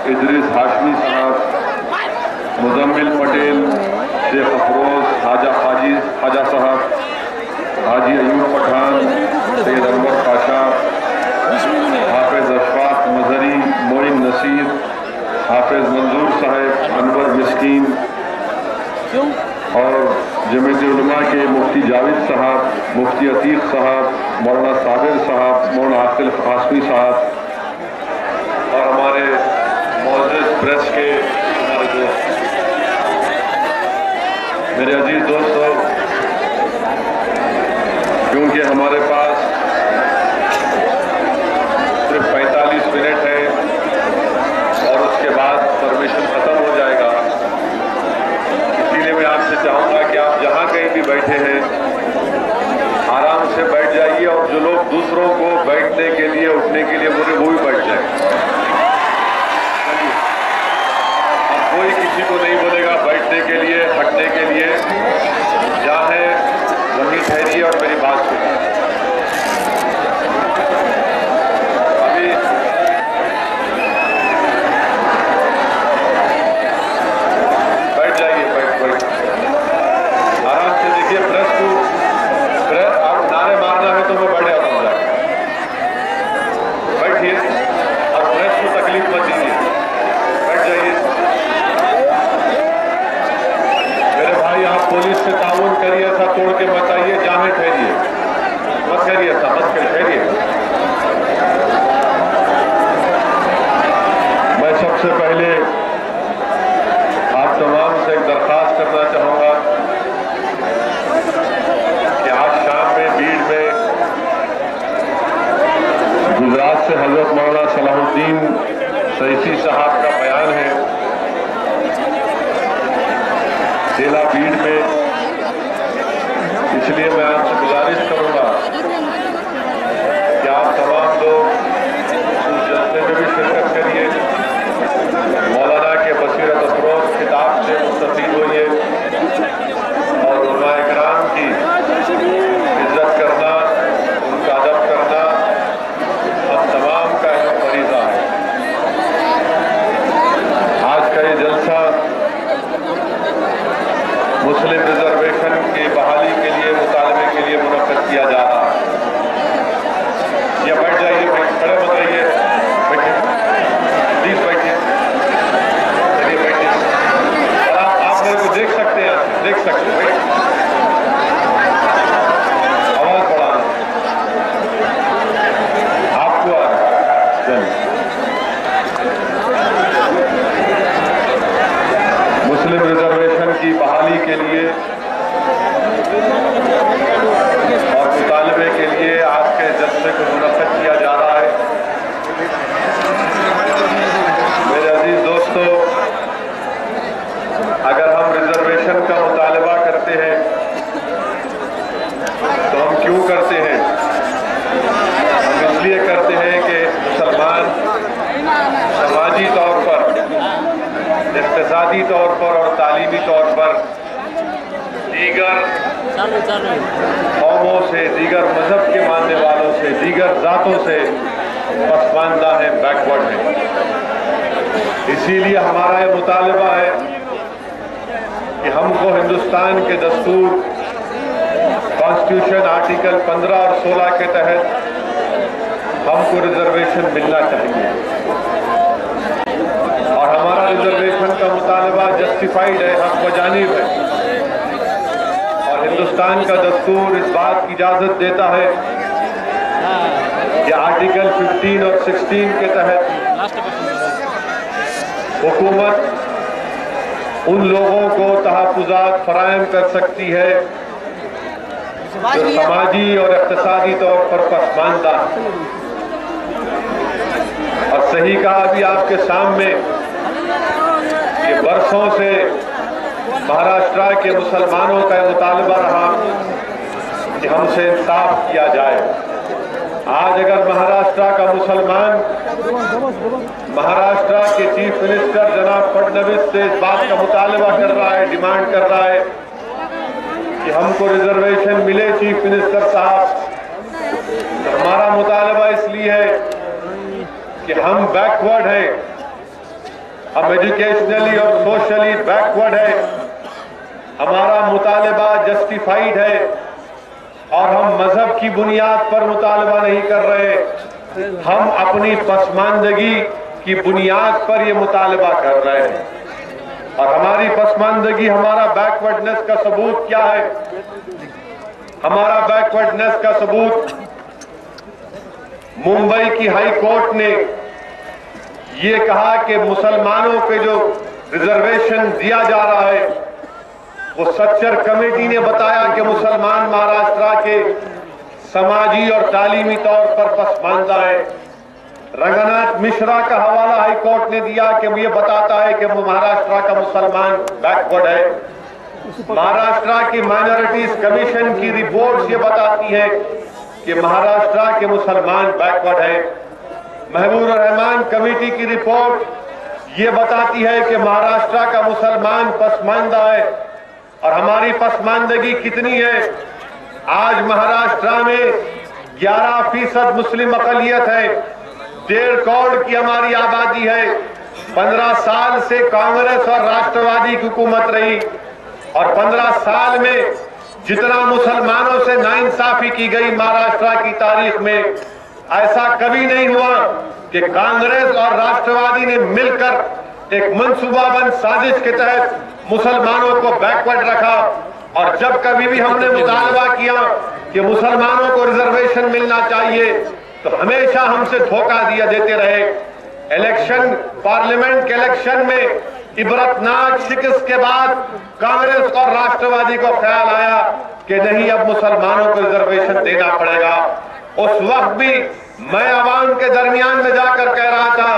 इदरीस हाशमी साहब, मुजम्मिल पटेल, शेख अफरोज, ख्वाजा साहब, हाजी अयूब पठान, सैयद अनवर पाशा, हाफिज अशफाक मजहरी, मोइन नसीर, हाफिज मंजूर साहब, अनवर मिस्कीन और जमीयत उलमा के मुफ्ती जावेद साहब, मुफ्ती अतीक साहब, मौलाना साबिर साहब, मौलाना आकिल कासमी साहब और हमारे मौजूद प्रेस के हमारे दोस्त, मेरे अजीज दोस्तों, क्योंकि हमारे पास सिर्फ 45 मिनट है और उसके बाद परमिशन खत्म हो जाएगा, इसीलिए मैं आपसे चाहूँगा कि आप जहाँ कहीं भी बैठे हैं आराम से बैठ जाइए और जो लोग दूसरों को बैठने के लिए उठने के लिए बोले वो भी बैठ जाए। अब कोई किसी को नहीं बोलेगा बैठने के लिए, हटने के लिए, जहाँ है वहीं ठहरिए और मेरी बात सुनिए। अभी बैठ जाइए, बैठ आराम से। देखिए प्रेस आप नारे मारना है तो मैं बैठ जाता हूँ, बैठिए और प्रेस को तकलीफ मत दीजिए, बैठ जाइए। मेरे भाई आप पुलिस से ताउन करिए, ऐसा तोड़ के मत आइए, जहाँ ठहरिए, मत करिए ऐसा, मत ठहरिए। मैं सबसे पहले आप तमाम से एक दरख्वास्त करना चाहूँगा कि आज शाम में भीड़ में गुजरात से हजरत मौलाना सलाहुद्दीन सैसी साहब का बयान है, जिला भीड़ में, इसलिए मैं आपसे गुजारिश करूंगा कि आप तमाम लोग उस जलसे में भी शिरकत करिए, मौलाना के बसीरत अफरोज किताब से मुस्तफीद होइए और उलमा इकराम की इज्जत करना, उनका अदब करना हम तमाम का एक फरीज़ा है। आज का ये जलसा मुस्लिम रिजर्वेशन की बहाली के लिए, मुतालबे के लिए मुनक्कद किया जा रहा है। ये बैठ जाइए, खड़े मत रहिए, बैठिए प्लीज, बैठिए, चलिए बैठिए। आप मेरे को देख सकते हैं, देख सकते हैं, आवाज बढ़ाना आपको आ रहा है। मुस्लिम रिजर्वेशन की बहाली के लिए और मुतालबे के लिए आज के जलसे को मुनक्कद किया जा रहा है। मेरे अजीज दोस्तों, अगर हम रिजर्वेशन का मुतालबा करते हैं तो हम क्यों करते हैं? हम इसलिए करते हैं कि मुसलमान समाजी तौर पर, इक़्तिसादी तौर पर और तालीमी तौर पर दीगर कौमों से, दीगर मजहब के मानने वालों से, दीगर जातों से पसमानदा है, बैकवर्ड है। इसीलिए हमारा ये मुतालबा है कि हमको हिंदुस्तान के दस्तूर, कॉन्स्टिट्यूशन आर्टिकल 15 और 16 के तहत हमको रिजर्वेशन मिलना चाहिए और हमारा रिजर्वेशन का मुतालबा जस्टिफाइड है, हक बजानिब है और हिंदुस्तान का दस्तूर इस बात की इजाजत देता है कि आर्टिकल 15 और 16 के तहत हुकूमत उन लोगों को तहफ़्फ़ुज़ात फराहम कर सकती है जो समाजी और इक़्तिसादी तौर पर पसमानदा है। और सही कहा अभी आपके सामने कि बरसों से महाराष्ट्र के मुसलमानों का मुतालबा रहा कि हमसे इंसाफ किया जाए। आज अगर महाराष्ट्र का मुसलमान महाराष्ट्र के चीफ मिनिस्टर जनाब फडणवीस से इस बात का मुतालबा कर रहा है, डिमांड कर रहा है कि हमको रिजर्वेशन मिले चीफ मिनिस्टर साहब, तो हमारा मुतालबा इसलिए है कि हम बैकवर्ड हैं हम एजुकेशनली और सोशली बैकवर्ड है, हमारा मुतालबा जस्टिफाइड है और हम मजहब की बुनियाद पर मुतालबा नहीं कर रहे, हम अपनी पसमानदगी की बुनियाद पर ये मुतालबा कर रहे हैं। और हमारी पसमानदगी, हमारा बैकवर्डनेस का सबूत क्या है? हमारा बैकवर्डनेस का सबूत मुंबई की हाई कोर्ट ने ये कहा कि मुसलमानों के जो रिजर्वेशन दिया जा रहा है, वो सच्चर कमेटी ने बताया कि मुसलमान महाराष्ट्र के समाजी और तालीमी तौर पर पसमानदा है। रंगनाथ मिश्रा का हवाला हाई कोर्ट ने दिया कि ये बताता है कि महाराष्ट्र का मुसलमान बैकवर्ड है। महाराष्ट्र की माइनॉरिटीज कमीशन की रिपोर्ट ये बताती है कि महाराष्ट्र के मुसलमान बैकवर्ड है। महबूब रहमान कमेटी की रिपोर्ट ये बताती है कि महाराष्ट्र का मुसलमान पसमानदा है। और हमारी पसमानदगी कितनी है? आज महाराष्ट्र में 11% मुस्लिम अकलियत है, 1.5 करोड़ की हमारी आबादी है। 15 साल से कांग्रेस और राष्ट्रवादी की हुकूमत रही और 15 साल में जितना मुसलमानों से नाइंसाफी की गई महाराष्ट्र की तारीख में, ऐसा कभी नहीं हुआ कि कांग्रेस और राष्ट्रवादी ने मिलकर एक मंसूबाबंद साजिश के तहत मुसलमानों को बैकवर्ड रखा। और जब कभी भी हमने मुतालबा किया कि मुसलमानों को रिजर्वेशन मिलना चाहिए, तो हमेशा हमसे धोखा दिया देते रहे। इलेक्शन, पार्लियामेंट के इलेक्शन में इबरतनाक शिकस्त के बाद कांग्रेस और राष्ट्रवादी को ख्याल आया कि नहीं, अब मुसलमानों को रिजर्वेशन देना पड़ेगा। उस वक्त भी मैं अवाम के दरमियान में जाकर कह रहा था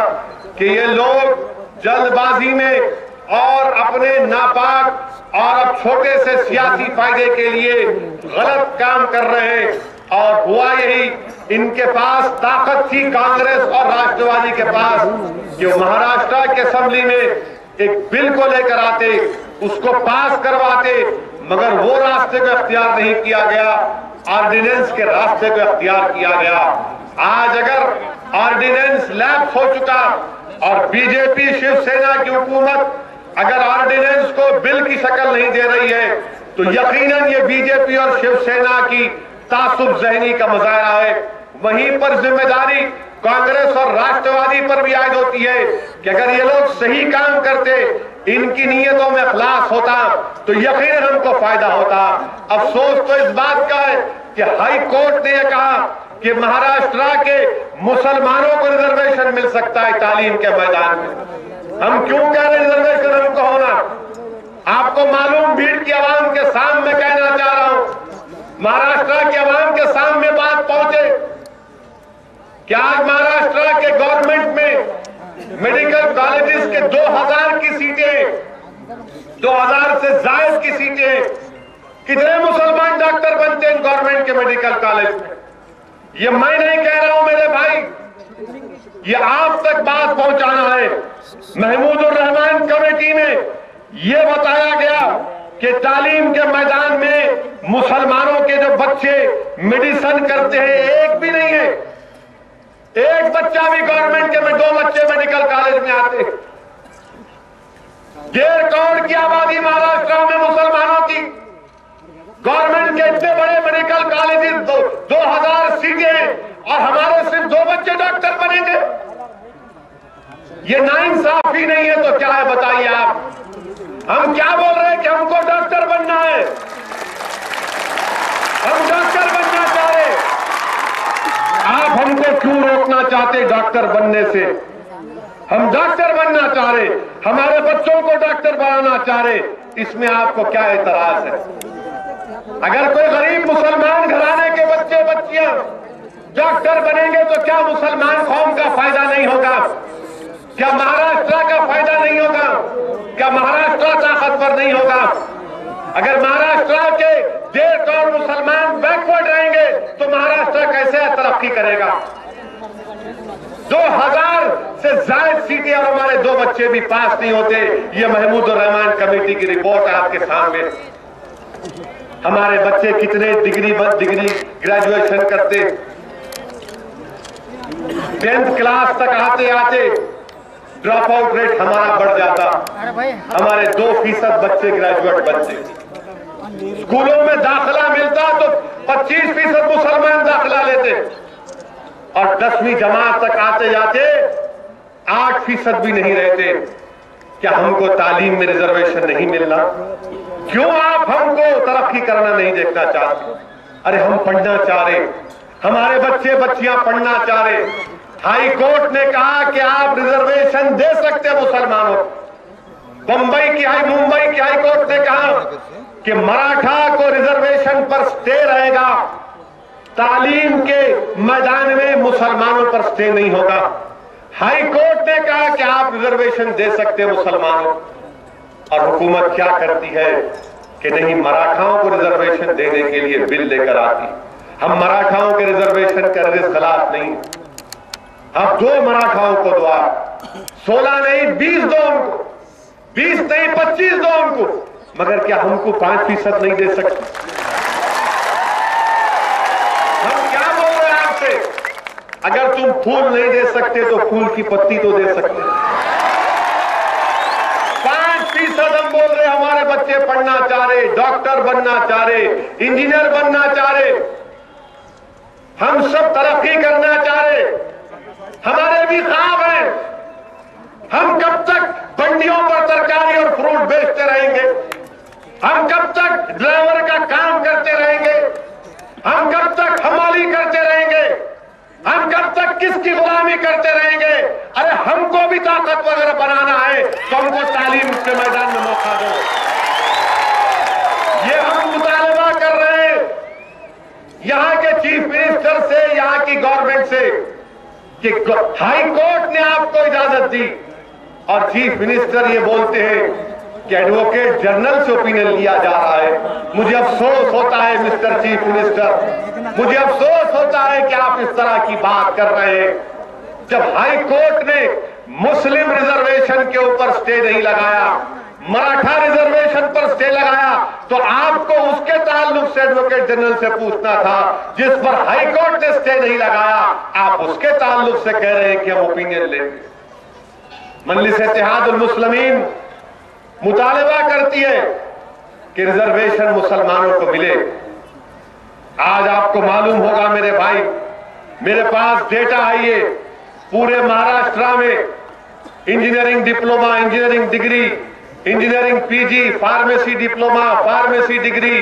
कि ये लोग जल्दबाजी में और अपने नापाक और अब छोटे से सियासी फायदे के लिए गलत काम कर रहे हैं। और हुआ यही, इनके पास ताकत थी कांग्रेस और राष्ट्रवादी के पास कि महाराष्ट्र के असेंबली में एक बिल को लेकर आते, उसको पास करवाते, मगर वो रास्ते को इख्तियार नहीं किया गया, ऑर्डिनेंस के रास्ते को इख्तियार किया गया। आज अगर ऑर्डिनेंस लैप्स हो चुका और बीजेपी शिवसेना की हुकूमत अगर ऑर्डिनेंस को बिल की शक्ल नहीं दे रही है, तो यकीनन ये बीजेपी और शिवसेना की तासुब ज़हनी का मुजाहरा है। वहीं पर जिम्मेदारी कांग्रेस और राष्ट्रवादी पर भी आयद होती है कि अगर ये लोग सही काम करते, इनकी नीयतों में इखलास होता, तो यकीनन हमको फायदा होता। अफसोस तो इस बात का है कि हाई कोर्ट ने यह कहा कि महाराष्ट्र के मुसलमानों को रिजर्वेशन मिल सकता है तालीम के मैदान में। हम क्यों कह रहे हैं रिजर्वेशन हमको होना? आपको मालूम, भीड़ की आवाम के सामने कहना चाह रहा हूं, महाराष्ट्र की आवाम के सामने बात पहुंचे कि आज महाराष्ट्र के गवर्नमेंट में मेडिकल कॉलेजेस के 2000 की सीटें, 2000 से ज्यादा की सीटें, कितने मुसलमान डॉक्टर बनते हैं गवर्नमेंट के मेडिकल कॉलेज में? ये मैं नहीं कह रहा हूं मेरे भाई, ये आप तक बात पहुंचाना है। महमूद रहमान कमेटी में यह बताया गया कि तालीम के मैदान में मुसलमानों के जो बच्चे मेडिसिन करते हैं, एक भी नहीं है, एक बच्चा भी गवर्नमेंट के में 2 बच्चे मेडिकल कॉलेज में आते। 1.5 करोड़ की आबादी महाराष्ट्र में मुसलमानों की, गवर्नमेंट के इतने बड़े मेडिकल कॉलेज, 2000 सीटें और हमारे सिर्फ 2 बच्चे डॉक्टर बनेंगे। ये नाइंसाफी नहीं है तो क्या है बताइए आप? हम क्या बोल रहे हैं कि हमको डॉक्टर बनना है, हम डॉक्टर बनना चाह रहे, आप हमको क्यों रोकना चाहते डॉक्टर बनने से? हम डॉक्टर बनना चाह रहे, हमारे बच्चों को डॉक्टर बनाना चाह रहे, इसमें आपको क्या एतराज है? अगर कोई गरीब मुसलमान घराने के बच्चे बच्चियां डॉक्टर बनेंगे तो क्या मुसलमान कौम का फायदा नहीं होगा? क्या महाराष्ट्र का फायदा नहीं होगा? क्या महाराष्ट्र ताकतवर नहीं होगा? अगर महाराष्ट्र के 1.5 करोड़ मुसलमान बैकवर्ड रहेंगे तो महाराष्ट्र कैसे तरक्की करेगा? 2000 से ज्यादा सीटें और हमारे 2 बच्चे भी पास नहीं होते। ये महमूद रहमान कमेटी की रिपोर्ट है आपके सामने। हमारे बच्चे कितने डिग्री ग्रेजुएशन करते, 10th क्लास तक आते आते ड्रॉप आउट रेट हमारा बढ़ जाता, हमारे 2% बच्चे ग्रेजुएट बनते, स्कूलों में दाखिला मिलता तो 25% मुसलमान दाखिला लेते, और 10वीं जमात तक आते जाते 8% भी नहीं रहते। क्या हमको तालीम में रिजर्वेशन नहीं मिलना? क्यों आप हमको तरक्की करना नहीं देखना चाहते? अरे हम पढ़ना चाह रहे, हमारे बच्चे बच्चियां पढ़ना चाह रहे। हाई कोर्ट ने कहा कि आप रिजर्वेशन दे सकते मुसलमानों को। मुंबई की हाई कोर्ट ने कहा कि मराठा को रिजर्वेशन पर स्टे रहेगा, तालीम के मैदान में मुसलमानों पर स्टे नहीं होगा। हाई कोर्ट ने कहा कि आप रिजर्वेशन दे सकते मुसलमानों, और हुकूमत क्या करती है कि नहीं, मराठाओं को रिजर्वेशन देने के लिए बिल लेकर आती। हम मराठाओं के रिजर्वेशन के खिलाफ नहीं, अब 2 मराठाओं को दो, 16 नहीं 20 दो उनको, 20 नहीं 25 दो उनको, मगर क्या हमको 5% नहीं दे सकते? हम क्या बोल रहे हैं आपसे? अगर तुम फूल नहीं दे सकते तो फूल की पत्ती तो दे सकते। 5% हम बोल रहे, हमारे बच्चे पढ़ना चाह रहे, डॉक्टर बनना चाह रहे, इंजीनियर बनना चाह रहे, हम सब तरक्की करना चाह रहे, हमारे भी ख्वाब हैं। हम कब तक मंडियों पर तरकारी और फ्रूट बेचते रहेंगे? हम कब तक ड्राइवर का काम करते रहेंगे? हम कब तक हमाली करते रहेंगे? हम कब तक किसकी गुलामी करते रहेंगे? अरे हमको भी ताकतवर बनाना है तो हमको तालीम के मैदान में मौका दो। ये हम मुतालबा कर रहे हैं यहां के चीफ मिनिस्टर से, यहां की गवर्नमेंट से, कि हाई कोर्ट ने आपको इजाजत दी और चीफ मिनिस्टर ये बोलते हैं कि एडवोकेट जनरल से ओपिनियन लिया जा रहा है। मुझे अफसोस होता है मिस्टर चीफ मिनिस्टर, मुझे अफसोस होता है कि आप इस तरह की बात कर रहे हैं। जब हाई कोर्ट ने मुस्लिम रिजर्वेशन के ऊपर स्टे नहीं लगाया, मराठा रिजर्वेशन पर स्टे लगाया, तो आपको उसके ताल्लुक से एडवोकेट जनरल से पूछना था। जिस पर हाई कोर्ट ने स्टे नहीं लगाया, आप उसके ताल्लुक से कह रहे हैं कि हम ओपिनियन लेंगे। मजलिस इत्तेहादुल मुस्लिमीन मुतालबा करती है कि रिजर्वेशन मुसलमानों को मिले। आज आपको मालूम होगा मेरे भाई, मेरे पास डेटा है, ये पूरे महाराष्ट्र में engineering diploma, engineering degree, engineering PG, pharmacy diploma, pharmacy degree,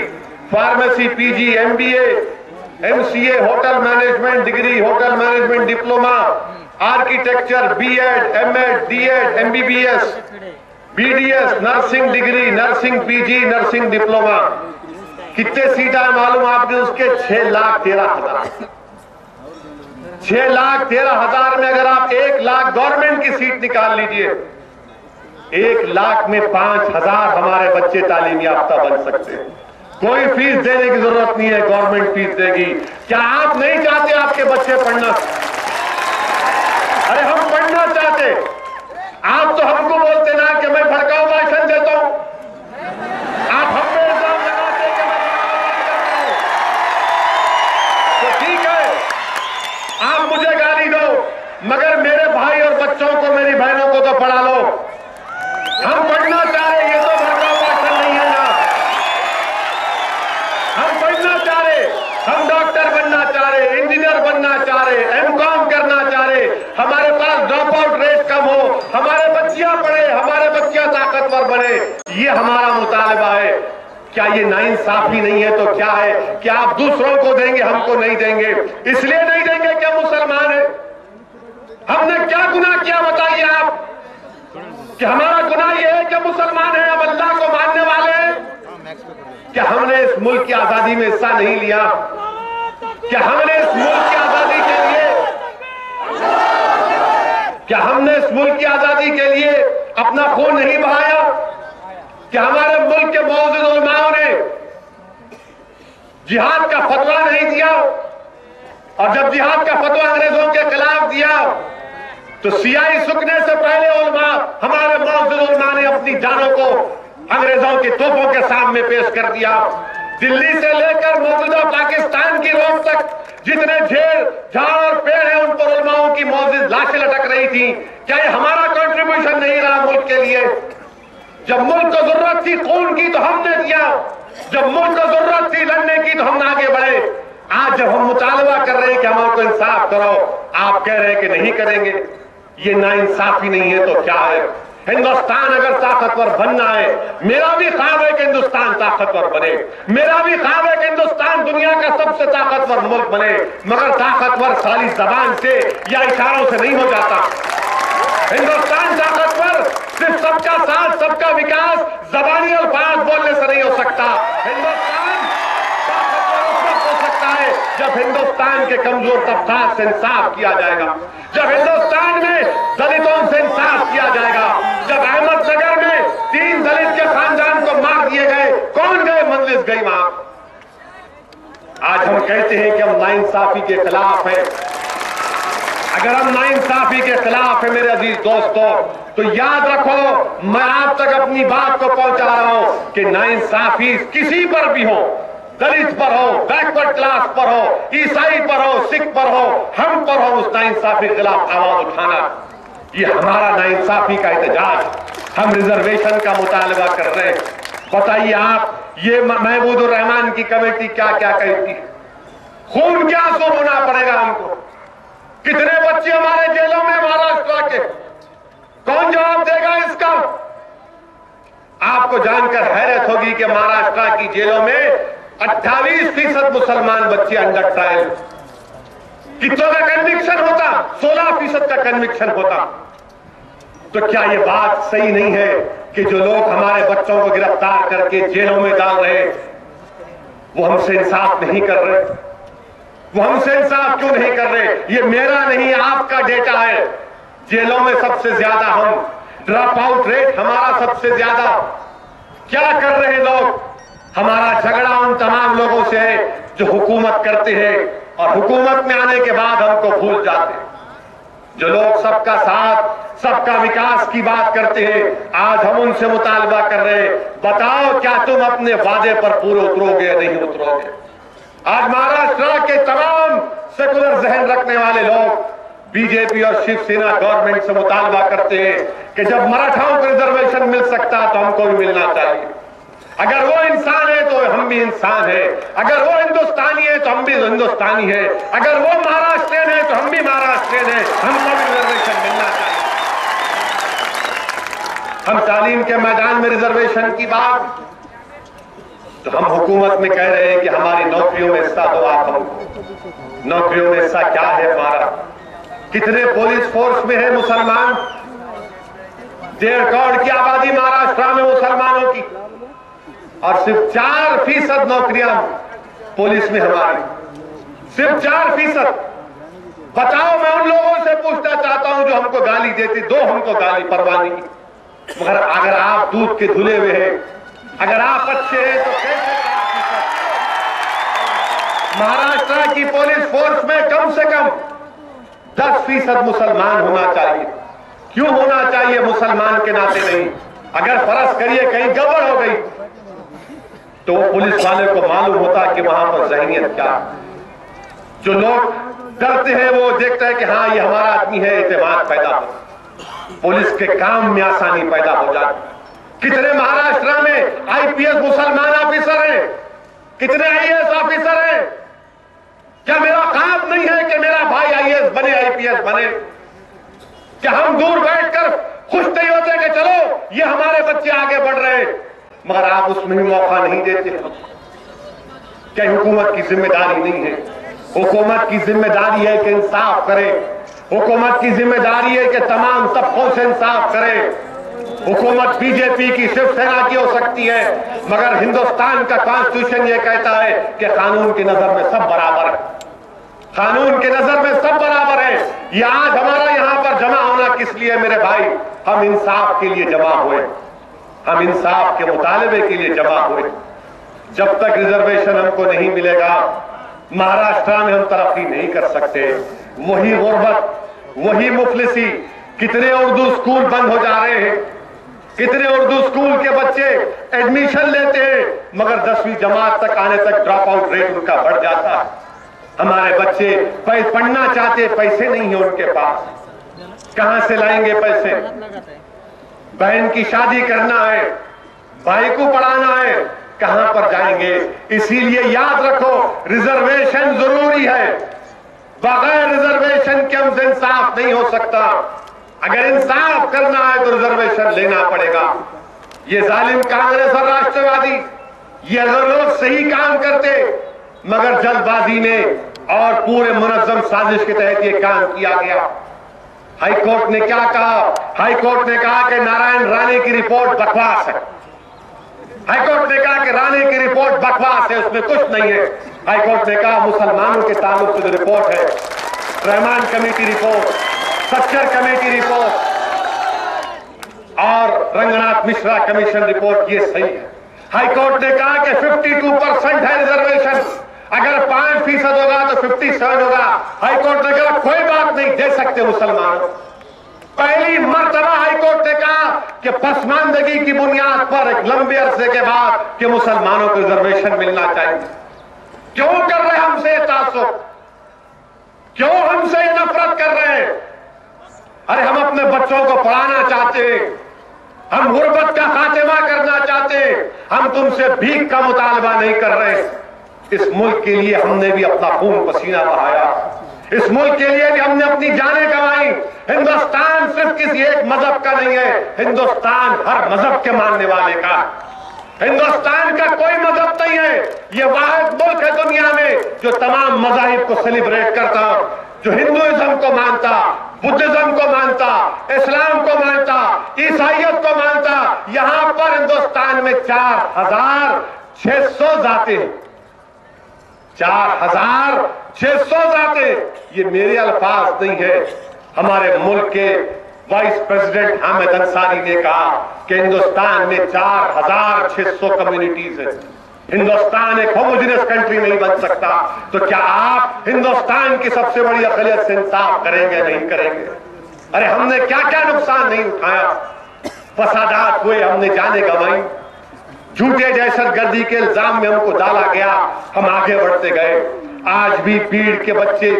pharmacy PG, MBA, MCA, hotel management degree, hotel management diploma, architecture, BEd, MEd, DEd, MBBS, BDS, nursing degree, nursing PG, nursing diploma. कितने सीटा है मालूम आपने उसके? 6,13,000। 6,13,000 में अगर आप 1,00,000 government की सीट निकाल लीजिए, 1,00,000 में 5,000 हमारे बच्चे तालीम याफ्ता बन सकते हैं। कोई फीस देने की जरूरत नहीं है, गवर्नमेंट फीस देगी। क्या आप नहीं चाहते आपके बच्चे पढ़ना? अरे हम पढ़ना चाहते। आप तो हमको बोलते ना कि मैं भड़काऊ भाषण देता हूं, आप हम पे इल्जाम लगाते कि मैं भड़काऊ भाषण देता हूं। तो ठीक है, आप मुझे गाली दो, मगर मेरे भाई और बच्चों को, मेरी बहनों को तो पढ़ा लो। हम पढ़ना चाह रहे, ये तो भड़काऊ भाषण नहीं है ना। हम पढ़ना चाह रहे, हम डॉक्टर बनना चाह रहे, इंजीनियर बनना चाह रहे, एमकॉम करना चाह रहे, हमारे पास ड्रॉप आउट रेट कम हो, हमारे बच्चियां पढ़े, हमारे बच्चियां ताकतवर बने, ये हमारा मुतालबा है। क्या ये नाइंसाफी नहीं है तो क्या है? क्या आप दूसरों को देंगे, हमको नहीं देंगे? इसलिए नहीं देंगे कि हम मुसलमान हैं। हमने क्या गुनाह किया बताइए आप, कि हमारा गुनाह यह है कि मुसलमान हैं, हम अल्लाह को मानने वाले हैं? क्या हमने इस मुल्क की आजादी में हिस्सा नहीं लिया? क्या हमने इस मुल्क की आजादी के लिए अपना खून नहीं बहाया? क्या हमारे मुल्क के मौजूद उलमाओं ने जिहाद का फतवा नहीं दिया? और जब जिहाद का फतवा अंग्रेजों के खिलाफ दिया तो सियाही सुखने से पहले उलमा, हमारे मौजूद उलमा ने अपनी जानों को अंग्रेजों की तोपों के सामने पेश कर दिया। दिल्ली से लेकर मौजूदा पाकिस्तान की रोड तक जितने झेल, झाड़ और पेड़ हैं, उन पर उलमाओं की मौजूद लाशें लटक रही थी। क्या ये हमारा कंट्रीब्यूशन नहीं रहा मुल्क के लिए? जब मुल्क को जरूरत थी खून की तो हमने दिया, जब मुल्क को जरूरत थी लड़ने की तो हम आगे बढ़े। आज जब हम मुतालबा कर रहे हैं कि हमारे को इंसाफ करो, आप कह रहे हैं कि नहीं करेंगे। ये नाइंसाफी नहीं है तो क्या है? हिंदुस्तान अगर ताकतवर बनना है, मेरा भी ख्वाब है कि हिंदुस्तान ताकतवर बने, मेरा भी ख्वाब है कि हिंदुस्तान दुनिया का सबसे ताकतवर मुल्क बने, मगर ताकतवर खाली जबान से या इशारों से नहीं हो जाता। हिंदुस्तान ताकतवर सिर्फ सबका साथ, सबका विकास, जबानी अल्फाज बोलने से नहीं हो सकता। हिंदुस्तान ताकतवर उस वक्त हो सकता है जब हिंदुस्तान के कमजोर तबकात से इंसाफ किया जाएगा, जब हिंदुस्तान में दलितों से इंसाफ किया जाएगा। जब अहमदनगर में 3 दलित के खानदान को मार दिए गए, कौन गए? मंजलिस गई वहां। आज हम कहते हैं कि हम नाइंसाफी के खिलाफ हैं। अगर हम नाइंसाफी के खिलाफ है मेरे अजीज दोस्तों, तो याद रखो, मैं आप तक अपनी बात को पहुंचा रहा हूं कि नाइंसाफी किसी पर भी हो, दलित पर हो, बैकवर्ड क्लास पर हो, ईसाई पर हो, सिख पर हो, हम पर हो, उस नाइंसाफी के खिलाफ आवाज उठाना, ये हमारा नाइंसाफी का एहतजाज। हम रिजर्वेशन का मुतालबा कर रहे हैं। बताइए आप, ये महबूबुर रहमान की कमेटी क्या क्या कहती है? खून क्या आंसू होना पड़ेगा हमको? कितने बच्चे हमारे जेलों में महाराष्ट्र के? कौन जवाब देगा इसका? आपको जानकर हैरत होगी कि महाराष्ट्र की जेलों में 28% मुसलमान बच्चे अंडर ट्रायल। कितनों का कन्विक्शन होता? 16% का कन्विक्शन होता। तो क्या ये बात सही नहीं है कि जो लोग हमारे बच्चों को गिरफ्तार करके जेलों में डाल रहे, वो हमसे इंसाफ नहीं कर रहे? वो हमसे इंसाफ क्यों नहीं कर रहे? ये मेरा नहीं, आपका डेटा है। जेलों में सबसे ज्यादा हम, ड्रॉप आउट रेट हमारा सबसे ज्यादा। क्या कर रहे लोग? हमारा झगड़ा उन तमाम लोगों से है जो हुकूमत करते हैं और हुकूमत में आने के बाद हमको भूल जाते हैं। जो लोग सबका साथ, सबका विकास की बात करते हैं, आज हम उनसे मुतालबा कर रहे हैं, बताओ क्या तुम अपने वादे पर पूरे उतरोगे या नहीं उतरोगे? आज महाराष्ट्र के तमाम सेकुलर जहन रखने वाले लोग बीजेपी और शिवसेना गवर्नमेंट से मुतालबा करते हैं कि जब मराठाओं को रिजर्वेशन मिल सकता तो हमको भी मिलना चाहिए। अगर वो इंसान है तो हम भी इंसान हैं, अगर वो हिंदुस्तानी है तो हम भी हिंदुस्तानी हैं, अगर वो महाराष्ट्रियन है तो हम भी महाराष्ट्रियन हैं, हमको भी रिजर्वेशन मिलना चाहिए। हम तालीम के मैदान में रिजर्वेशन की बात, तो हम हुकूमत में कह रहे हैं कि हमारी नौकरियों में हिस्सा दो आप हमको। नौकरियों में हिस्सा क्या है हमारा? कितने पुलिस फोर्स में है मुसलमान? 1.5 करोड़ की आबादी महाराष्ट्र में मुसलमानों की, और सिर्फ 4% नौकरियां पुलिस में हमारी, सिर्फ 4%। बताओ, मैं उन लोगों से पूछना चाहता हूं जो हमको गाली देती, दो हमको गाली, परवाह नहीं, मगर अगर आप दूध के धुले हुए हैं, अगर आप अच्छे हैं तो कैसे 4%? महाराष्ट्र की पुलिस फोर्स में कम से कम 10% मुसलमान होना चाहिए। क्यों होना चाहिए? मुसलमान के नाते नहीं। अगर फर्ज करिए कहीं गड़बड़ हो गई तो पुलिस वाले को मालूम होता कि वहां पर ज़हनियत क्या। जो लोग डरते हैं वो देखते हैं कि हाँ ये हमारा आदमी है, एतमाद पैदा हो, पुलिस के काम में आसानी पैदा हो जाती। कितने महाराष्ट्र में आईपीएस मुसलमान ऑफिसर हैं, कितने आईएएस ऑफिसर हैं? क्या मेरा ख्वाब नहीं है कि मेरा भाई आईएएस बने, आईपीएस बने? क्या हम दूर बैठकर खुश नहीं होते कि चलो ये हमारे बच्चे आगे बढ़ रहे हैं, मगर आप उसमें भी मौका नहीं देते? क्या हुकूमत की जिम्मेदारी नहीं है? हुकूमत की जिम्मेदारी है कि इंसाफ करे, हुकूमत की जिम्मेदारी है कि तमाम तबकों से इंसाफ करे। हुकूमत बीजेपी की, शिवसेना की हो सकती है, मगर हिंदुस्तान का कॉन्स्टिट्यूशन यह कहता है कि कानून की नजर में सब बराबर है, कानून की नजर में सब बराबर है। ये आज हमारा यहां पर जमा होना किस लिए मेरे भाई? हम इंसाफ के लिए जमा हुए, हम इंसाफ के मुतालबे के लिए जमा हुए। जब तक रिजर्वेशन हमको नहीं मिलेगा, महाराष्ट्र में हम तरक्की नहीं कर सकते। वही गुर्बत, वही मुफलिसी। कितने उर्दू स्कूल बंद हो जा रहे हैं, कितने उर्दू स्कूल के बच्चे एडमिशन लेते हैं मगर 10वीं जमात तक आने तक ड्रॉप आउट रेट उनका बढ़ जाता है। हमारे बच्चे पढ़ना चाहते, पैसे नहीं है उनके पास। कहां से लाएंगे पैसे? बहन की शादी करना है, भाई को पढ़ाना है, कहां पर जाएंगे? इसीलिए याद रखो, रिजर्वेशन जरूरी है। बगैर रिजर्वेशन के हमसे इंसाफ नहीं हो सकता। अगर इंसाफ करना है तो रिजर्वेशन लेना पड़ेगा। ये जालिम कांग्रेस और राष्ट्रवादी, ये अगर लोग सही काम करते, मगर जल्दबाजी में और पूरे मुनज्जम साजिश के तहत ये काम किया गया। हाईकोर्ट ने क्या कहा? हाईकोर्ट ने कहा कि नारायण राणे की रिपोर्ट बकवास है। हाईकोर्ट ने कहा कि राणे की रिपोर्ट बकवास है, उसमें कुछ नहीं है। हाईकोर्ट ने कहा मुसलमानों के ताल्लुक से जो रिपोर्ट है, Rahman committee report, Sachar committee report और रंगनाथ मिश्रा कमीशन रिपोर्ट, ये सही है। हाईकोर्ट ने कहा कि 52% है रिजर्वेशन, अगर 5% होगा तो 57 होगा। हाईकोर्ट ने कहा कोई बात नहीं, दे सकते मुसलमान। पहली मर्तबा हाईकोर्ट ने कहा कि पसमानदगी की बुनियाद पर एक लंबे अरसे के बाद कि मुसलमानों को रिजर्वेशन मिलना चाहिए। क्यों कर रहे हमसे तासुब? क्यों हमसे नफरत कर रहे हैं? अरे हम अपने बच्चों को पढ़ाना चाहते हैं, हम गुर्बत का खात्मा करना चाहते हैं, हम तुमसे भीख का मुतालबा नहीं कर रहे। इस मुल्क के लिए हमने भी अपना खून पसीना बहाया, इस मुल्क के लिए भी हमने अपनी जानें गंवाई। हिंदुस्तान सिर्फ किसी एक मजहब का नहीं है, हिंदुस्तान हर मजहब के मानने वाले का। हिंदुस्तान का कोई मजहब नहीं है, ये वाहिद मुल्क है दुनिया में जो तमाम मजाहिब को सेलिब्रेट करता, जो हिंदुइज्म को मानता, बुद्धिज्म को मानता, इस्लाम को मानता, ईसाइयत को मानता। यहां पर हिंदुस्तान में 4600 जाते हैं, 4600 जाते। ये मेरे अल्फाज नहीं है, हमारे मुल्क के वाइस प्रेसिडेंट हामिद अंसारी ने कहा कि हिंदुस्तान में 4600 कम्युनिटीज है। हिंदुस्तान एक होमोजेनियस कंट्री नहीं बन सकता। तो क्या आप हिंदुस्तान की सबसे बड़ी अक़लियत से इंसाफ करेंगे? नहीं करेंगे। अरे हमने क्या क्या नुकसान नहीं उठाया, फसादात हुए, हमने जाने गंवाई, झूठे दहशतगर्दी के इल्जाम में हमको डाला गया, हम आगे बढ़ते गए। आज भी भीड़ के बच्चे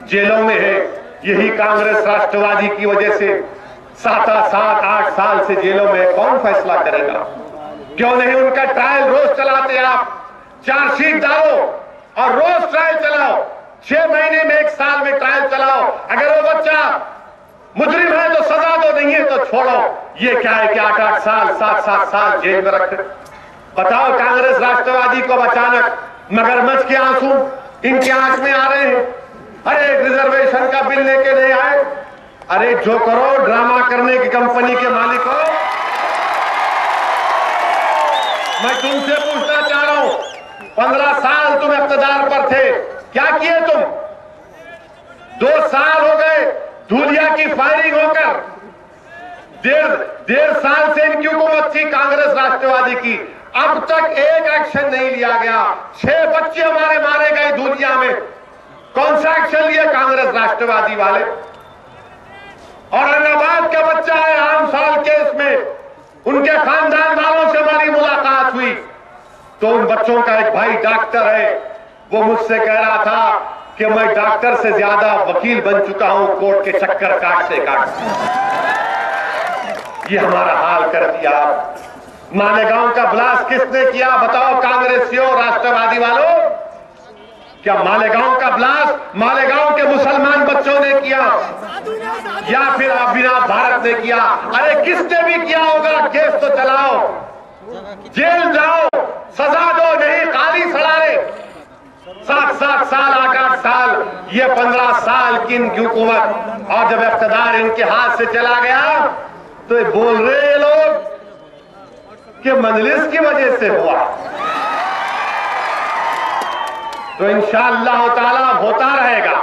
जेलों में हैं, यही कांग्रेस राष्ट्रवादी की वजह से 7-8 साल से जेलों में। कौन फैसला करेगा? क्यों नहीं उनका ट्रायल रोज चलाते आप? चार्जशीट डालो और रोज ट्रायल चलाओ, 6 महीने में 1 साल में ट्रायल चलाओ। अगर वो बच्चा मुजरिम है तो सजा दो, नहीं है तो छोड़ो। ये क्या है कि 8-8 साल 7-7 साल जेल में रखे? बताओ, कांग्रेस राष्ट्रवादी को अचानक मगरमच्छ के आंसू इनकी आंख में आ रहे हैं। अरे एक रिजर्वेशन का बिल लेके नहीं आए। अरे जो करो, ड्रामा करने की कंपनी के मालिक हो। मैं तुमसे पूछना चाह रहा हूं, 15 साल तुम इख्तिदार पर थे, क्या किए तुम? 2 साल हो गए धूलिया की फायरिंग होकर, डेढ़ साल से इनकी हुकूमत थी कांग्रेस राष्ट्रवादी की, अब तक एक एक्शन नहीं लिया गया। 6 बच्चे हमारे मारे गए धूलिया में, कौन सा एक्शन लिया कांग्रेस राष्ट्रवादी वाले? औरंगाबाद का बच्चा है आम साल केस में, उनके खानदान वालों से हमारी मुलाकात हुई तो उन बच्चों का एक भाई डॉक्टर है, वो मुझसे कह रहा था कि मैं डॉक्टर से ज्यादा वकील बन चुका हूं कोर्ट के चक्कर काटते काटते। ये हमारा हाल कर दिया। मालेगांव का ब्लास्ट किसने किया? बताओ कांग्रेसियों, राष्ट्रवादी वालों। क्या मालेगांव का ब्लास्ट मालेगांव के मुसलमान बच्चों ने किया या फिर अभिनव भारत ने किया? अरे किसने भी किया होगा, केस तो चलाओ, जेल जाओ, सजा दो, नहीं खाली सड़ारे। 7-7 साल 8-8 साल, ये 15 साल की इनकी हुकूमत, और जब इख्तिदार इनके हाथ से चला गया तो ये बोल रहे लोग कि मजलिस की वजह से हुआ। तो इंशाअल्लाह ताला होता रहेगा।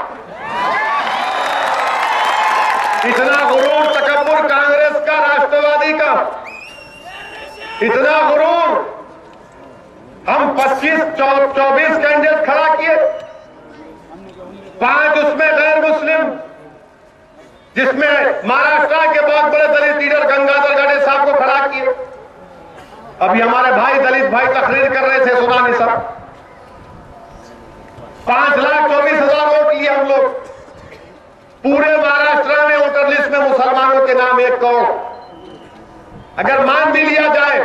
इतना गुरूर तकब्बुर कांग्रेस का, राष्ट्रवादी का, इतना गुरूर। हम 25-24 कैंडिडेट खड़ा किए, 5 उसमें गैर मुस्लिम, जिसमें महाराष्ट्र के बहुत बड़े दलित लीडर गंगाधर गाड़े साहब को खड़ा किए। अभी हमारे भाई दलित भाई तकरीर कर रहे थे, सुना नहीं सब। 5,24,000 वोट लिए हम लोग, पूरे महाराष्ट्र में वोटर लिस्ट में मुसलमानों के नाम 1 करोड़। अगर मान भी लिया जाए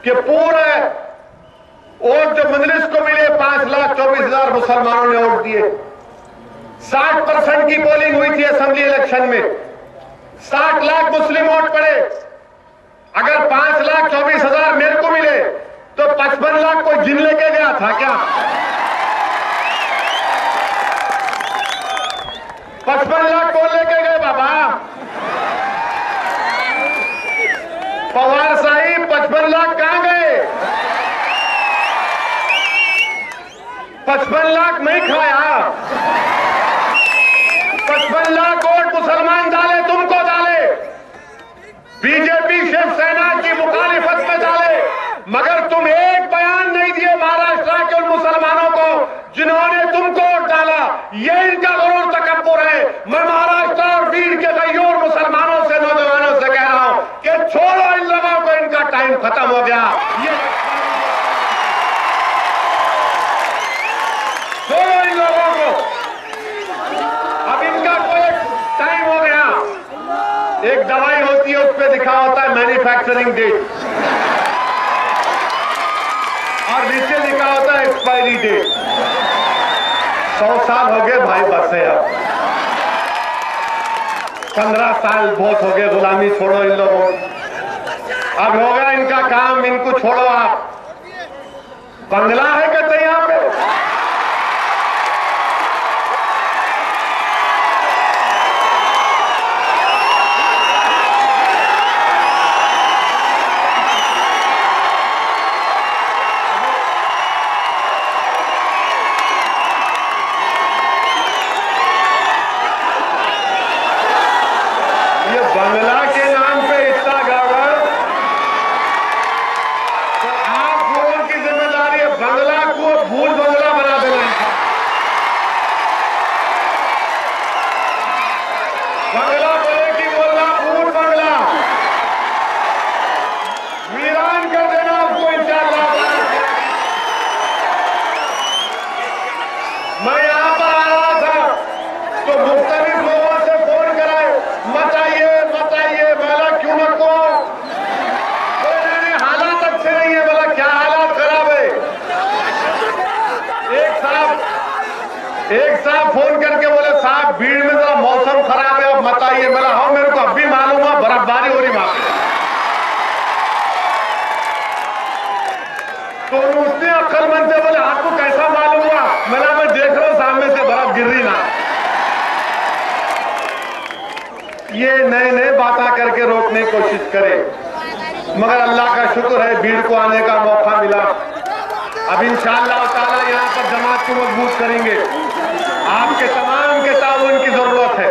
कि पूरे वोट जो मजलिस को मिले 5,24,000 मुसलमानों ने वोट दिए, 60% की पोलिंग हुई थी असेंबली इलेक्शन में, 60 लाख मुस्लिम वोट पड़े। अगर 5,24,000 मेरे को मिले तो 55 लाख कोई जिन लेके गया था क्या? 55 लाख कौन लेके गए बाबा? पवार साहिब 55 लाख कहां गए? 55 लाख नहीं खाया। 55 लाख वोट मुसलमान डाले, तुमको डाले, बीजेपी शिवसेना की मुखालिफत में डाले, मगर तुम एक बयान नहीं दिए महाराष्ट्र के उन मुसलमानों को जिन्होंने तुमको वोट डाला। ये इनका गुरूर तकब्बुर है। मैं महाराष्ट्र और बीड़ के गैयूर मुसलमानों से, नौजवानों से कह रहा हूं कि छोड़ो इन लोगों को, इनका टाइम खत्म हो गया। ये छोड़ो इन लोगों को, अब इनका कोई टाइम हो गया। एक दवाई होती है, उस पर लिखा होता है मैन्युफैक्चरिंग डेट और नीचे लिखा होता है एक्सपायरी डेट। 100 साल हो गए भाई, बस है अब 15 साल बहुत हो गए। गुलामी छोड़ो इन लोगों, अब होगा इनका काम, इनको छोड़ो। आप बंगला है कहते यहां पे? बंगला के नाम पे इतना गड़बड़, तो आप लोगों की जिम्मेदारी है बंगला को भूल बंगला बना देना। बंगला बोले कि बोलना भूल बंगला, वीरान कर देना उसको इंशाअल्लाह। मैं यहां पर आ रहा था तो मुख्तलिफ लोगों से फोन कराए, मत आइए मत आइए। बोला क्यों मत को? हालात अच्छे नहीं है। बोला क्या हालात खराब है? एक साहब फोन करके बोले साहब भीड़ में जरा मौसम खराब है, अब मत आइए। बोला हाँ मेरे को अब भी मालूम है, बर्फबारी हो रही वहां पे। तो उसने अक्लमंद से बोले आपको कैसा मालूम हुआ? मैं देख रहा हूं सामने से बर्फ गिर रही ना। ये नए नए बातें करके रोकने की कोशिश करें, मगर अल्लाह का शुक्र है भीड़ को आने का मौका मिला। अब इंशाअल्लाह ताला यहां पर जमात को मजबूत करेंगे। आपके तमाम के ताउन की जरूरत है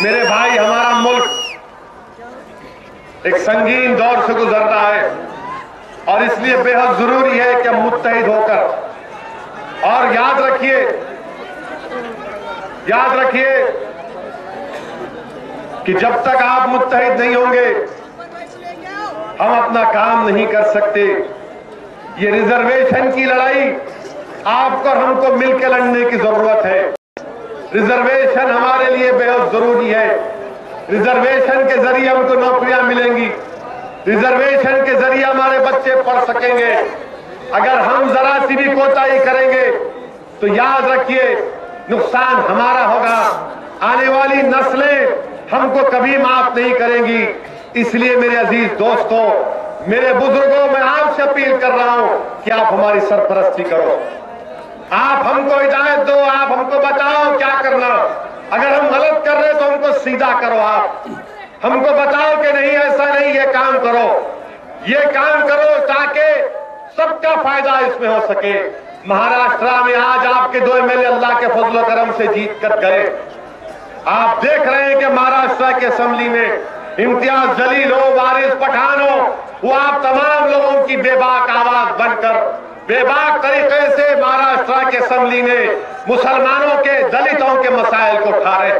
मेरे भाई। हमारा मुल्क एक संगीन दौर से गुजर रहा है और इसलिए बेहद जरूरी है कि हम मुत्तहिद होकर, और याद रखिए कि जब तक आप मुत्तहिद नहीं होंगे हम अपना काम नहीं कर सकते। ये रिजर्वेशन की लड़ाई आपको और हमको मिलकर लड़ने की जरूरत है। रिजर्वेशन हमारे लिए बेहद जरूरी है। रिजर्वेशन के जरिए हमको नौकरियां मिलेंगी, रिजर्वेशन के जरिए हमारे बच्चे पढ़ सकेंगे। अगर हम जरा सी भी कोताही करेंगे तो याद रखिए नुकसान हमारा होगा। आने वाली नस्लें हमको कभी माफ नहीं करेंगी। इसलिए मेरे अजीज दोस्तों, मेरे बुजुर्गों, मैं आपसे अपील कर रहा हूं कि आप हमारी सरपरस्ती करो, आप हमको हिदायत दो, आप हमको बताओ क्या करना। अगर हम गलत कर रहे तो हमको सीधा करो, आप हमको बताओ कि नहीं ऐसा नहीं, ये काम करो, ये काम करो, ताकि सबका फायदा इसमें हो सके। महाराष्ट्र में आज आपके 2 एमएलए अल्लाह के फजल करम से जीत कर गए। आप देख रहे हैं कि महाराष्ट्र के असेंबली में इम्तियाज जलील हो, वारिस पठान हो, वो आप तमाम लोगों की बेबाक आवाज बनकर बेबाक तरीके से महाराष्ट्र के असेंबली में मुसलमानों के, दलितों के मसाइल को उठा रहे।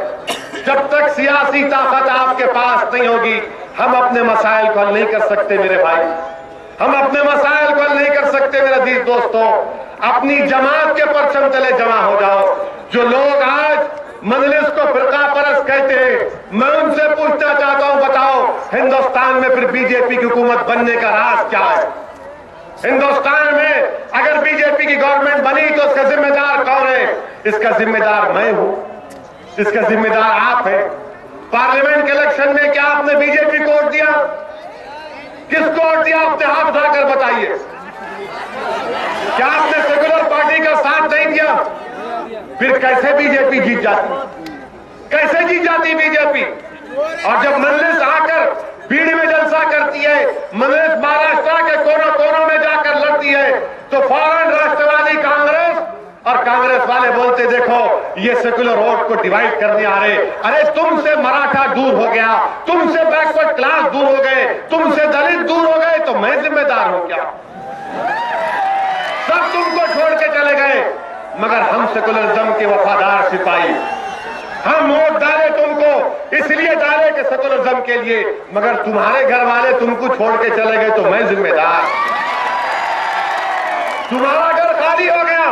जब तक सियासी ताकत आपके पास नहीं होगी हम अपने मसाइल को हल नहीं कर सकते मेरे भाई, हम अपने मसाइल को हल नहीं कर सकते मेरे अजीज दोस्तों। अपनी जमात के परचम तले जमा हो जाओ। जो लोग आज मजलिस को फिरका परस्त कहते हैं। मैं उनसे पूछना चाहता हूं, बताओ हिंदुस्तान में फिर बीजेपी की हुकूमत बनने का राज क्या है? हिंदुस्तान में अगर बीजेपी की गवर्नमेंट बनी तो इसका जिम्मेदार कौन है? इसका जिम्मेदार मैं हूं, इसका जिम्मेदार आप हैं। पार्लियामेंट के इलेक्शन में क्या आपने बीजेपी को वोट दिया? किसको वोट दिया? अपने हाथ उठाकर बताइए। क्या आपने सेक्युलर पार्टी का साथ नहीं दिया? फिर कैसे बीजेपी जीत जाती? कैसे जीत जाती बीजेपी? और जब मजलिस आकर बीड़ी में जलसा करती है, मजलिस महाराष्ट्र के कोनों कोनों में जाकर लड़ती है, तो फौरन राष्ट्रवादी कांग्रेस और कांग्रेस वाले बोलते देखो ये सेक्युलर वोट को डिवाइड करने आ रहे। अरे तुमसे मराठा दूर हो गया, तुमसे बैकवर्ड क्लास दूर हो गए, तुमसे दलित दूर हो गए, तो मैं जिम्मेदार हूं क्या? सब तुमको छोड़ के चले गए, मगर हम सेकुलरिज्म के वफादार सिपाही, हम वोट डाले तुमको इसलिए डाले कि सेकुलरिज्म के लिए, मगर तुम्हारे घर वाले तुमको छोड़ के चले गए तो मैं जिम्मेदार। तुम्हारा घर खाली हो गया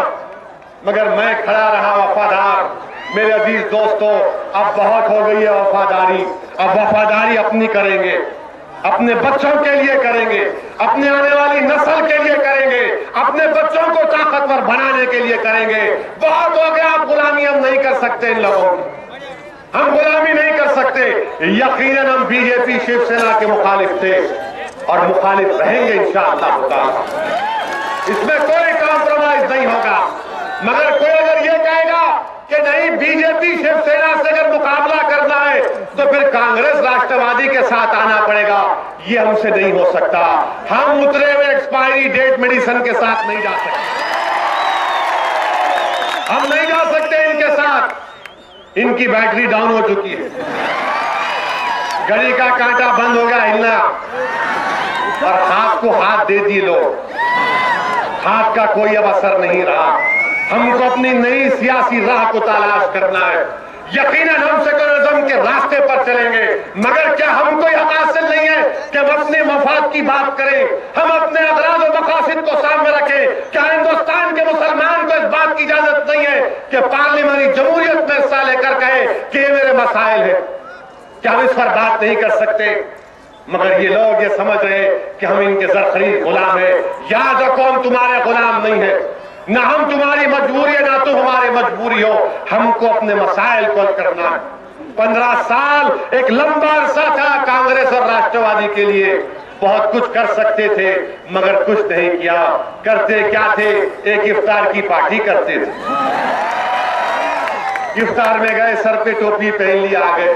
मगर मैं खड़ा रहा वफादार। मेरे अजीज दोस्तों, अब बहुत हो गई है वफादारी। अब वफादारी अपनी करेंगे, अपने बच्चों के लिए करेंगे, अपने आने वाली नस्ल के लिए करेंगे, अपने बच्चों को ताकतवर बनाने के लिए करेंगे। बहुत हो गया, अब गुलामी हम नहीं कर सकते इन लोगों की, हम गुलामी नहीं कर सकते। यकीनन हम बीजेपी शिवसेना के मुखालिफ थे और मुखालिफ रहेंगे इंशाअल्लाह ताला। इसमें कोई कॉम्प्रोमाइज नहीं होगा। मगर कोई अगर ये कहेगा कि नहीं बीजेपी शिवसेना से अगर मुकाबला करना है तो फिर कांग्रेस राष्ट्रवादी के साथ आना पड़ेगा, ये हमसे नहीं हो सकता। हम उतरे हुए एक्सपायरी डेट मेडिसिन के साथ नहीं जा सकते, हम नहीं जा सकते इनके साथ। इनकी बैटरी डाउन हो चुकी है, घड़ी का कांटा बंद हो गया हिलना, और हाथ को हाथ दे दिए लोग, हाथ का कोई अब असर नहीं रहा। हमको अपनी नई सियासी राह को तलाश करना है। यकीनन हम सेकुलरिज्म के रास्ते पर चलेंगे, मगर क्या हमको यह हासिल नहीं है कि हम अपने मफाद की बात करें, हम अपने अगराज और मकासद को सामने रखें? क्या हिंदुस्तान के मुसलमान को इस बात की इजाजत नहीं है कि पार्लियामेंट्री जमहूरियत में हिस्सा लेकर कहे कि ये मेरे मसाइल है? क्या हम इस पर बात नहीं कर सकते? मगर ये लोग ये समझ रहे कि हम इनके जरखरीद गुलाम है। याद रखो, हम तुम्हारे गुलाम नहीं है, ना हम तुम्हारी मजबूरी है, ना तुम हमारी मजबूरी हो। हमको अपने मसाइल को हल करना है। 15 साल एक लंबा अरसा था कांग्रेस और राष्ट्रवादी के लिए, बहुत कुछ कर सकते थे मगर कुछ नहीं किया। करते क्या थे? एक इफ्तार की पार्टी करते थे, इफ्तार में गए, सर पे टोपी पहन ली, आ गए।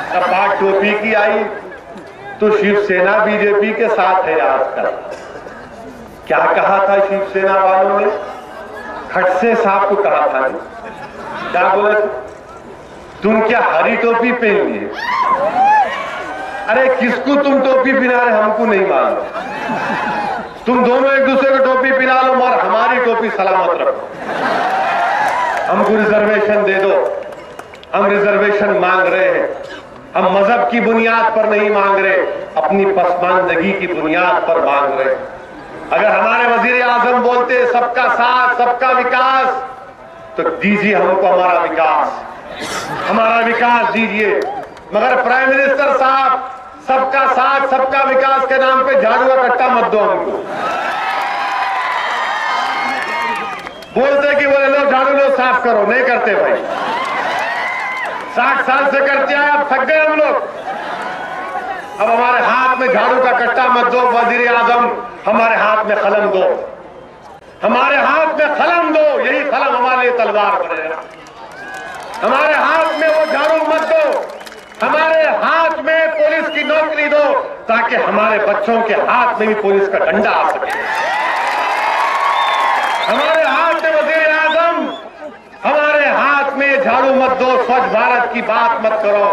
अब बात टोपी की आई तो शिवसेना बीजेपी के साथ है आजकल। क्या कहा था शिवसेना वालों ने? खड़से साहब को कहा था, क्या बोले? तुम क्या हरी टोपी पहन लिए? अरे किसको तुम टोपी पहना रहे हमको नहीं मालूम। तुम दोनों एक दूसरे को टोपी पहना लो और हमारी टोपी सलामत रखो। हमको रिजर्वेशन दे दो। हम रिजर्वेशन मांग रहे हैं, हम मजहब की बुनियाद पर नहीं मांग रहे, अपनी पसमानदगी की बुनियाद पर मांग रहे। अगर हमारे वजीर आजम बोलते सबका साथ सबका विकास, तो दीजिए हमको हमारा विकास, हमारा विकास दीजिए। मगर प्राइम मिनिस्टर साहब सबका साथ सबका विकास के नाम पे झाड़ू का कट्टा मत दो हमको। बोलते कि बोले लो झाड़ू लो साफ करो, नहीं करते भाई। 60 साल से करते आए, अब थक गए हम लोग। अब हमारे हाथ में झाड़ू का कट्टा मत दो वजीर आजम, हमारे हाथ में कलम दो, हमारे हाथ में कलम दो। यही कलम हमारे लिए तलवार बनेगा। हमारे हाथ में वो झाड़ू मत दो, हमारे हाथ में पुलिस की नौकरी दो, ताकि हमारे बच्चों के हाथ में भी पुलिस का डंडा आ सके। हमारे हाथ में वजीर आजम, हमारे हाथ में झाड़ू मत दो, स्वच्छ भारत की बात मत करो।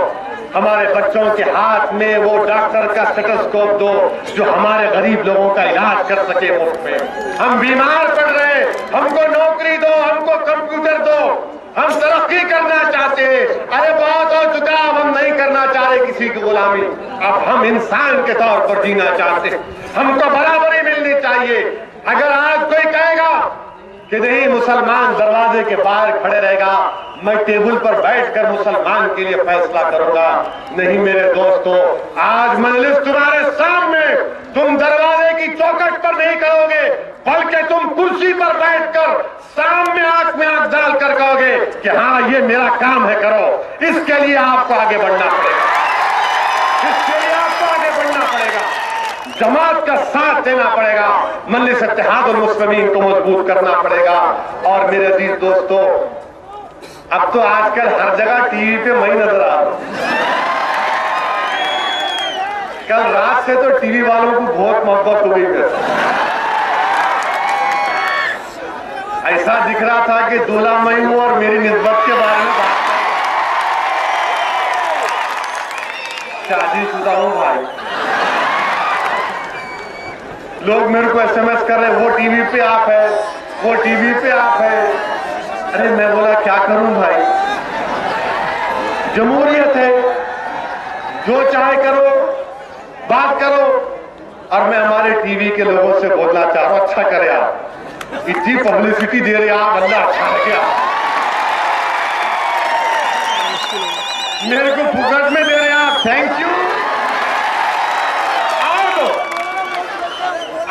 हमारे बच्चों के हाथ में वो डॉक्टर का स्टेथोस्कोप दो जो हमारे गरीब लोगों का इलाज कर सके मुफ्त में। हम बीमार पड़ रहे, हमको नौकरी दो, हमको कंप्यूटर दो। हम तरक्की करना चाहते हैं। अरे बहुत हो चुका, अब हम नहीं करना चाह रहे किसी की गुलामी। अब हम इंसान के तौर पर जीना चाहते हैं। हमको बराबरी मिलनी चाहिए। अगर आज कोई कहेगा कि नहीं मुसलमान दरवाजे के बाहर खड़े रहेगा, मैं टेबल पर बैठकर मुसलमान के लिए फैसला करूंगा। नहीं मेरे दोस्तों, आज मजलिस तुम्हारे सामने, तुम दरवाजे की चौखट पर नहीं करोगे, बल्कि तुम कुर्सी पर बैठकर सामने आंख में आंख डालकर कहोगे कि हाँ ये मेरा काम है, करो। इसके लिए आपको आगे बढ़ना पड़ेगा, इसके लिए आपको आगे बढ़ना पड़ेगा, जमात का साथ देना पड़ेगा, मजलिस इत्तेहाद और मुस्लिमीन को मजबूत करना पड़ेगा। और मेरे अजीज दोस्तों, अब तो आजकल हर जगह टीवी पे मैं नजर आ रहा हूं। कल रात से तो टीवी वालों को बहुत मोहब्बत हो गई है। ऐसा दिख रहा था कि दूल्हा मैं हूं और मेरी निस्बत के बारे में बात, शादीशुदा हूं भाई। लोग मेरे को एसएमएस कर रहे, वो टीवी पे आप है, वो टीवी पे आप है। अरे मैं बोला क्या करूं भाई, जमहूरियत है, जो चाहे करो, बात करो। और मैं हमारे टीवी के लोगों से बोलना चाह रहा हूं, अच्छा करे आप, इतनी पब्लिसिटी दे रहे आप, अल्लाह अच्छा लगे आप, मेरे को फुकट में दे रहे आप, थैंक यू।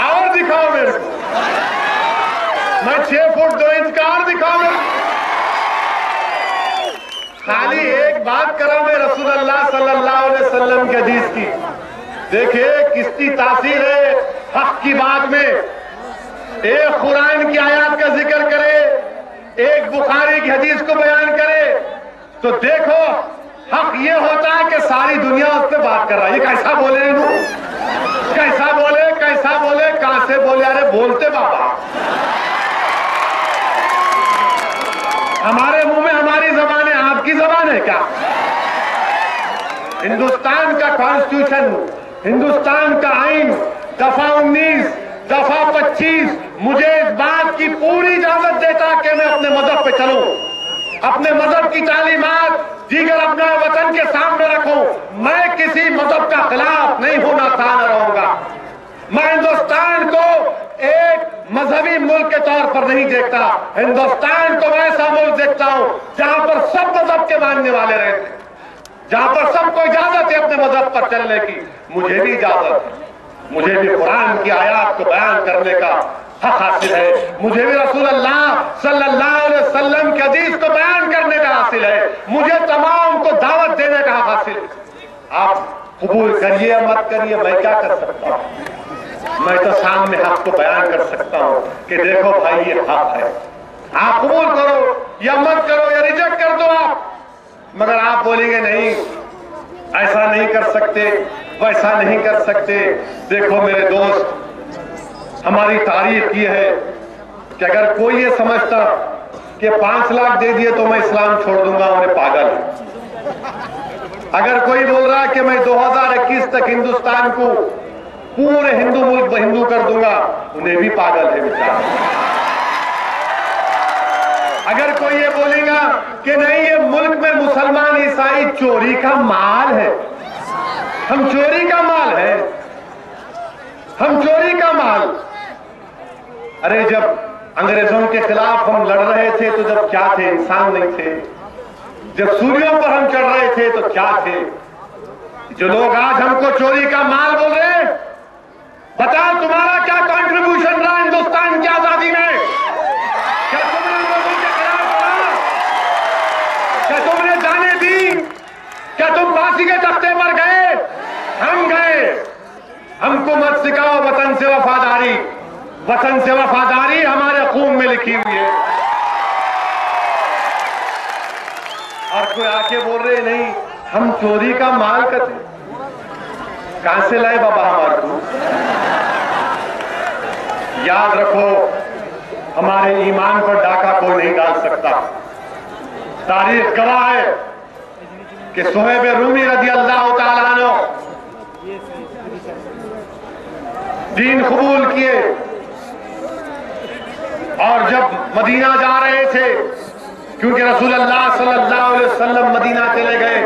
और दिखाओ मेरे को, मैं 6 फुट 2 इंच का और दिखाओ मेरे को। खाली एक बात करो मैं रसूलुल्लाह सल्लल्लाहु अलैहि वसल्लम के हदीस की, देखिए किसकी तासीर है हक की बात में। एक कुरान की आयत का जिक्र करे, एक बुखारी की हदीस को बयान करे, तो देखो हक ये होता है कि सारी दुनिया उस पर बात कर रहा है। ये कैसा बोले, कैसा बोले, कैसा बोले, कहां से बोले? अरे बोलते बाबा, हमारे मुंह में हमारी जबान है, आपकी जबान है क्या? हिंदुस्तान का कॉन्स्टिट्यूशन, हिंदुस्तान का आइन, दफा 19, दफा 25 मुझे इस बात की पूरी इजाजत देता कि मैं अपने मजहब पे चलूं, अपने मजहब की तालीमात दीगर अपने वतन के सामने रखूं। मैं किसी मजहब का खिलाफ नहीं होना था, न रहूंगा। मैं हिंदुस्तान को एक मजहबी मुल्क के तौर पर नहीं देखता, हिंदुस्तान को वैसा मुल्क देखता हूं जहां पर सब मजहब के मानने वाले रहते हैं, जहां पर सबको इजाजत है अपने मजहब पर चलने की। मुझे भी इजाजत है, मुझे भी कुरान की आयत को बयान करने का हक हासिल है, मुझे भी रसूलुल्लाह सल्लल्लाहु अलैहि वसल्लम के हदीस को बयान करने का हासिल है, मुझे तमाम को दावत देने का हक हासिल है। आप कबूल करिए या मत करिए, मैं क्या कर सकता हूं? मैं तो सामने हक को बयान कर सकता हूं कि देखो भाई ये हक है, आप कबूल करो या मत करो या रिजेक्ट कर दो आप। मगर आप बोलेंगे नहीं ऐसा नहीं कर सकते, वैसा नहीं कर सकते। देखो मेरे दोस्त, हमारी तारीख ये है कि अगर कोई ये समझता कि 5 लाख दे दिए तो मैं इस्लाम छोड़ दूंगा, उन्हें पागल है। अगर कोई बोल रहा है कि मैं 2021 तक हिंदुस्तान को पूरे हिंदू मुल्क हिंदू कर दूंगा, उन्हें भी पागल है बेचारा। अगर कोई ये बोलेगा कि नहीं ये मुल्क में मुसलमान ईसाई चोरी का माल है, हम चोरी का माल है, हम चोरी का माल। अरे जब अंग्रेजों के खिलाफ हम लड़ रहे थे तो जब क्या थे? इंसान नहीं थे। जब सूर्यों पर हम चढ़ रहे थे तो क्या थे? जो लोग आज हमको चोरी का माल बोल रहे हैं, बताओ तुम्हारा क्या कंट्रीब्यूशन रहा हिंदुस्तान की आजादी में? क्या तुमने लोगों के खिलाफ लड़ा? क्या तुमने जाने दी? क्या तुम फांसी के तख्ते पर गए? हम गए। हमको मत सिखाओ वतन से वफादारी, वतन से वफादारी हमारे खून में लिखी हुई है। और कोई आके बोल रहे नहीं हम चोरी का माल करते, कहां से लाए बाबा हमारे को? याद रखो, हमारे ईमान पर डाका कोई नहीं डाल सकता। तारीख गवाह है कि सुहैब रूमी रज़ी अल्लाह ताला अन्हु दीन कबूल किए और जब मदीना जा रहे थे, क्योंकि रसूलुल्लाह सल्लल्लाहु अलैहि वसल्लम मदीना चले गए,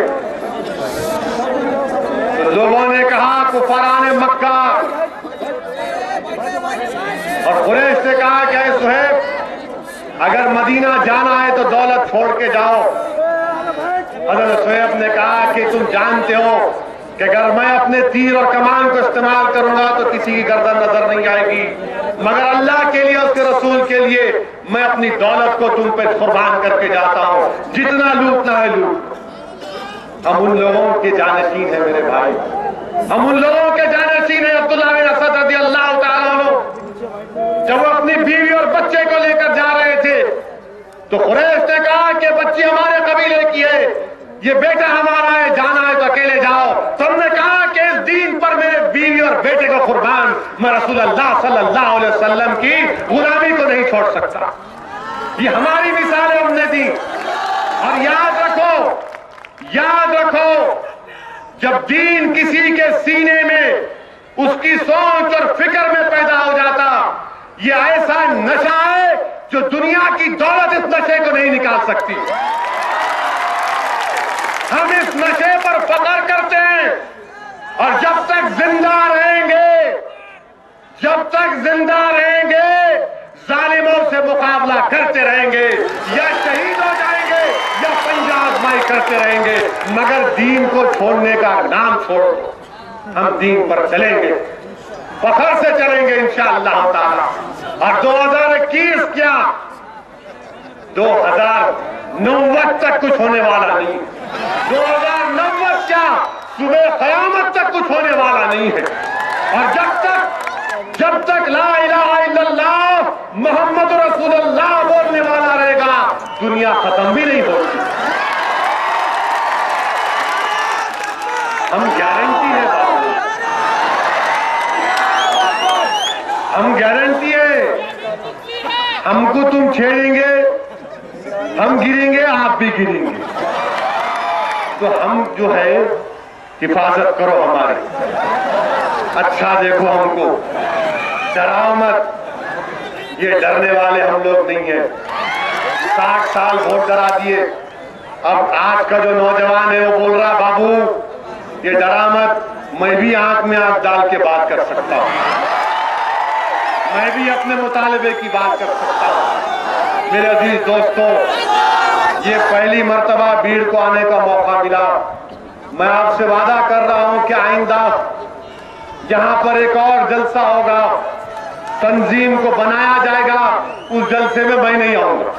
तो लोगों ने कहा, कुफारान मक्का और कुरैश से कहा कि सुहैब अगर मदीना जाना है तो दौलत छोड़ के जाओ। हज़रत शुएब ने कहा कि तुम जानते हो कि अगर मैं अपने तीर और कमान को इस्तेमाल करूंगा तो किसी की गर्दन नजर नहीं आएगी, मगर अल्लाह के लिए, उसके रसूल के लिए मैं अपनी दौलत को तुम पे कुर्बान करके जाता हूं, जितना लूटना है लूट। हम उन लोगों के जानशीन हैं मेरे भाई, हम उन लोगों के जानशीन हैं। अब्दुल्लाह बिन असद रज़ियल्लाहु ताला अन्हु जब वो अपनी बीवी और बच्चे को लेकर जा रहे थे तो कुरैश ने कहा कि बच्ची हमारे कबीले की है, ये बेटा हमारा है, जाना है तो अकेले जाओ। तो हमने कहा कि इस दीन पर मेरे बीवी और बेटे को कुर्बान मैं रसूलुल्लाह सल्लल्लाहु अलैहि वसल्लम की गुलामी को नहीं छोड़ सकता। ये हमारी मिसालें हमने दी। और याद रखो, जब दीन किसी के सीने में उसकी सोच और फिक्र में पैदा हो जाता, ये ऐसा नशा है जो दुनिया की दौलत इस नशे को नहीं निकाल सकती। हम इस नशे पर फख्र करते हैं और जब तक जिंदा रहेंगे जालिमों से मुकाबला करते रहेंगे, या शहीद हो जाएंगे या पंजाब करते रहेंगे, मगर दीन को छोड़ने का नाम छोड़ो। हम दीन पर चलेंगे, फख्र से चलेंगे इंशाअल्लाह ताला। और 2021 क्या 2090 तक कुछ होने वाला नहीं, 2090 क्या सुबह क़यामत तक कुछ होने वाला नहीं है। और जब तक ला इलाहा इल्लल्लाह मोहम्मद रसूलुल्लाह बोलने वाला रहेगा, दुनिया खत्म भी नहीं होगी। हम गारंटी है बाबू, हम गारंटी है। हमको तुम छेड़ेंगे, हम गिरेंगे, आप भी गिरेंगे। तो हम जो है हिफाजत करो हमारी, अच्छा देखो हमको, डराओ मत। ये डरने वाले हम लोग नहीं है। 60 साल वोट डरा दिए, अब आज का जो नौजवान है वो बोल रहा बाबू ये डरा मत, मैं भी आंख में आंख डाल के बात कर सकता हूं, मैं भी अपने मुतालबे की बात कर सकता हूं। मेरे अजीज दोस्तों, ये पहली मर्तबा भीड़ को आने का मौका मिला। मैं आपसे वादा कर रहा हूं कि आइंदा जहां पर एक और जलसा होगा, तंजीम को बनाया जाएगा, उस जलसे में मैं नहीं आऊंगा।